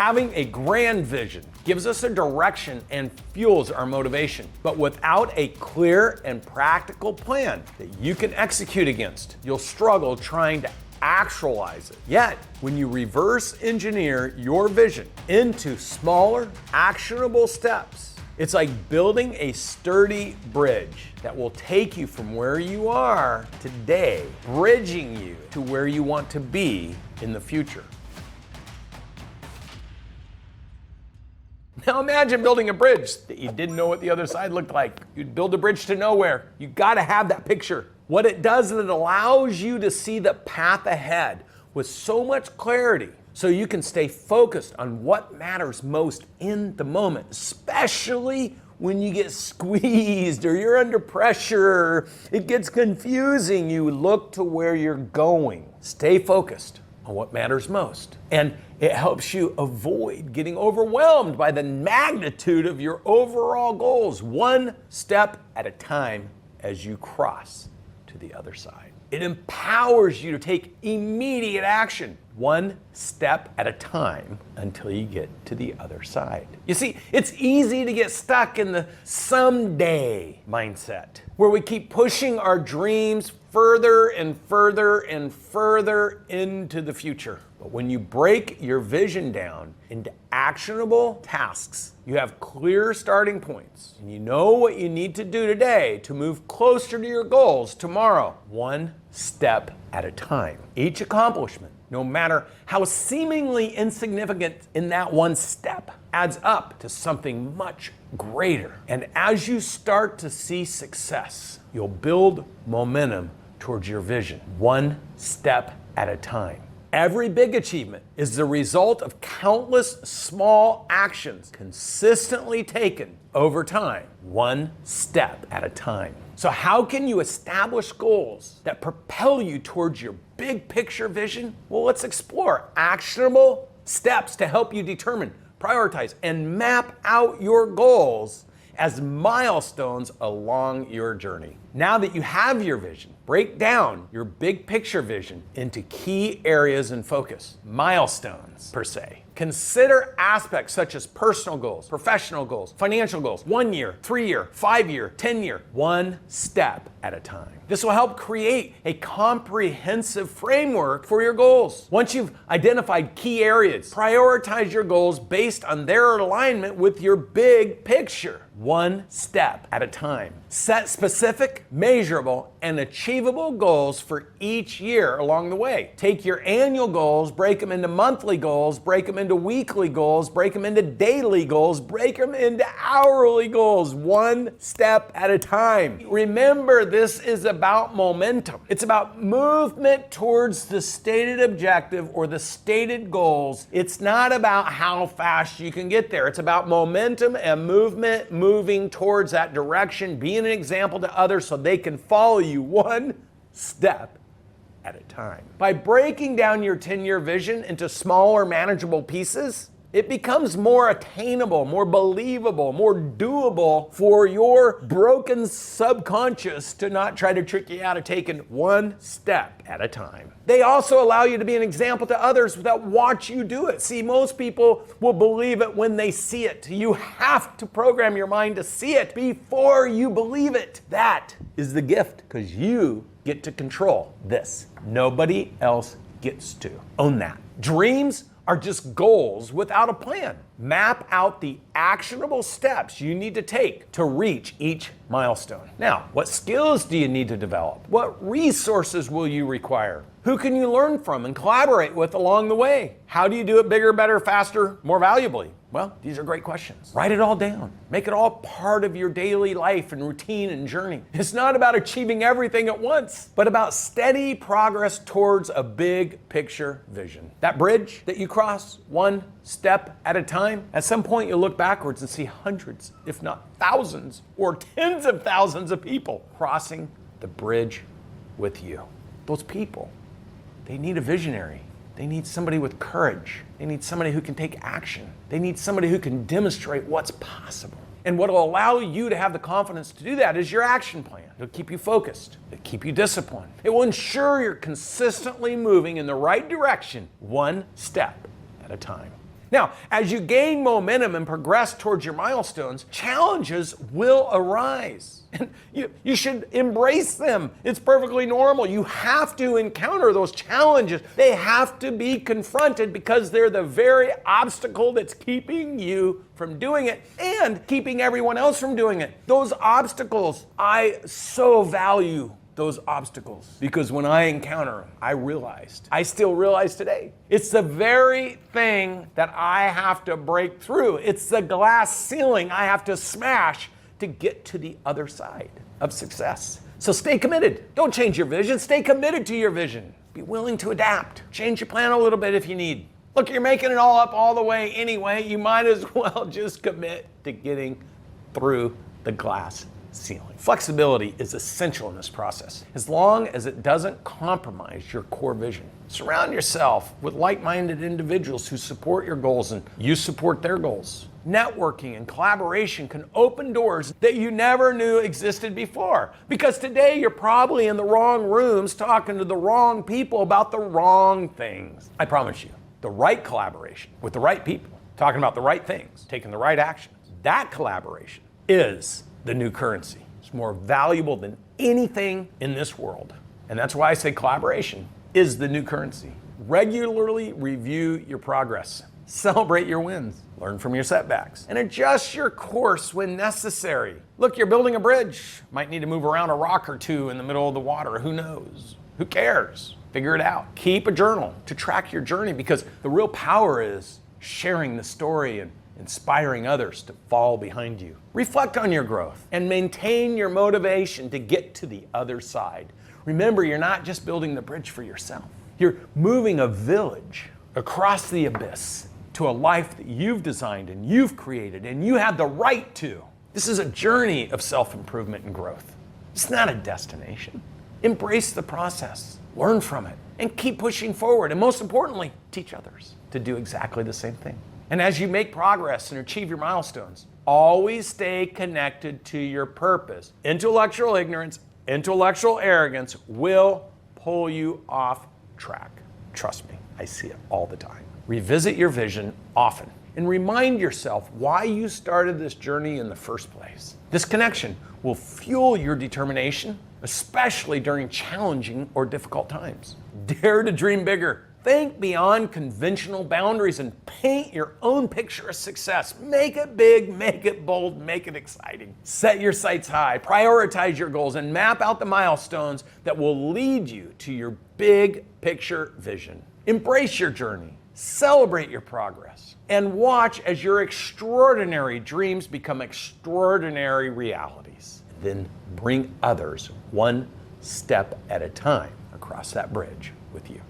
Having a grand vision gives us a direction and fuels our motivation. But without a clear and practical plan that you can execute against, you'll struggle trying to actualize it. Yet, when you reverse engineer your vision into smaller, actionable steps, it's like building a sturdy bridge that will take you from where you are today, bridging you to where you want to be in the future. Now imagine building a bridge that you didn't know what the other side looked like. You'd build a bridge to nowhere. You gotta have that picture. What it does is it allows you to see the path ahead with so much clarity so you can stay focused on what matters most in the moment, especially when you get squeezed or you're under pressure, it gets confusing. You look to where you're going. Stay focused on what matters most. And it helps you avoid getting overwhelmed by the magnitude of your overall goals, one step at a time as you cross to the other side. It empowers you to take immediate action, one step at a time until you get to the other side. You see, it's easy to get stuck in the someday mindset, where we keep pushing our dreams further and further and further into the future. But when you break your vision down into actionable tasks, you have clear starting points, and you know what you need to do today to move closer to your goals tomorrow, one step at a time. Each accomplishment, no matter how seemingly insignificant in that one step, adds up to something much greater. And as you start to see success, you'll build momentum towards your vision, one step at a time. Every big achievement is the result of countless small actions consistently taken over time, one step at a time. So how can you establish goals that propel you towards your big picture vision? Well, let's explore actionable steps to help you determine, prioritize, and map out your goals as milestones along your journey. Now that you have your vision, break down your big picture vision into key areas and focus, milestones per se. Consider aspects such as personal goals, professional goals, financial goals, 1 year, 3 year, 5 year, 10 year, one step at a time. This will help create a comprehensive framework for your goals. Once you've identified key areas, prioritize your goals based on their alignment with your big picture, one step at a time. Set specific, measurable, and achievable goals for each year along the way. Take your annual goals, break them into monthly goals, break them into weekly goals, break them into daily goals, break them into hourly goals, one step at a time. Remember, this is about momentum. It's about movement towards the stated objective or the stated goals. It's not about how fast you can get there. It's about momentum and movement, moving towards that direction, being an example to others so they can follow you one step at a time. By breaking down your 10-year vision into smaller, manageable pieces, it becomes more attainable, more believable, more doable for your broken subconscious to not try to trick you out of taking one step at a time. They also allow you to be an example to others that watch you do it. See, most people will believe it when they see it. You have to program your mind to see it before you believe it. That is the gift, because you get to control this. Nobody else gets to. Own that. Dreams are just goals without a plan. Map out the actionable steps you need to take to reach each milestone. Now, what skills do you need to develop? What resources will you require? Who can you learn from and collaborate with along the way? How do you do it bigger, better, faster, more valuably? Well, these are great questions. Write it all down. Make it all part of your daily life and routine and journey. It's not about achieving everything at once, but about steady progress towards a big picture vision. That bridge that you cross one step at a time, at some point you'll look backwards and see hundreds, if not thousands, or tens of thousands of people crossing the bridge with you. Those people, they need a visionary. They need somebody with courage. They need somebody who can take action. They need somebody who can demonstrate what's possible. And what will allow you to have the confidence to do that is your action plan. It'll keep you focused. It'll keep you disciplined. It will ensure you're consistently moving in the right direction, one step at a time. Now, as you gain momentum and progress towards your milestones, challenges will arise. And you should embrace them. It's perfectly normal. You have to encounter those challenges. They have to be confronted because they're the very obstacle that's keeping you from doing it and keeping everyone else from doing it. Those obstacles, I so value those obstacles because when I encounter them, I still realize today, it's the very thing that I have to break through. It's the glass ceiling I have to smash to get to the other side of success. So stay committed. Don't change your vision. Stay committed to your vision. Be willing to adapt. Change your plan a little bit if you need. Look, you're making it all up all the way anyway. You might as well just commit to getting through the glass ceiling. Flexibility is essential in this process, as long as it doesn't compromise your core vision. Surround yourself with like-minded individuals who support your goals and you support their goals. Networking and collaboration can open doors that you never knew existed before. Because today you're probably in the wrong rooms talking to the wrong people about the wrong things. I promise you, the right collaboration with the right people, talking about the right things, taking the right actions, that collaboration is the new currency. It's more valuable than anything in this world. And that's why I say collaboration is the new currency. Regularly review your progress. Celebrate your wins. Learn from your setbacks. And adjust your course when necessary. Look, you're building a bridge. Might need to move around a rock or two in the middle of the water. Who knows? Who cares? Figure it out. Keep a journal to track your journey because the real power is sharing the story and inspiring others to fall behind you. Reflect on your growth and maintain your motivation to get to the other side. Remember, you're not just building the bridge for yourself. You're moving a village across the abyss to a life that you've designed and you've created and you have the right to. This is a journey of self-improvement and growth. It's not a destination. Embrace the process, learn from it, and keep pushing forward. And most importantly, teach others to do exactly the same thing. And as you make progress and achieve your milestones, always stay connected to your purpose. Intellectual ignorance, intellectual arrogance will pull you off track. Trust me, I see it all the time. Revisit your vision often and remind yourself why you started this journey in the first place. This connection will fuel your determination, especially during challenging or difficult times. Dare to dream bigger. Think beyond conventional boundaries and paint your own picture of success. Make it big, make it bold, make it exciting. Set your sights high, prioritize your goals, and map out the milestones that will lead you to your big picture vision. Embrace your journey, celebrate your progress, and watch as your extraordinary dreams become extraordinary realities. Then bring others one step at a time across that bridge with you.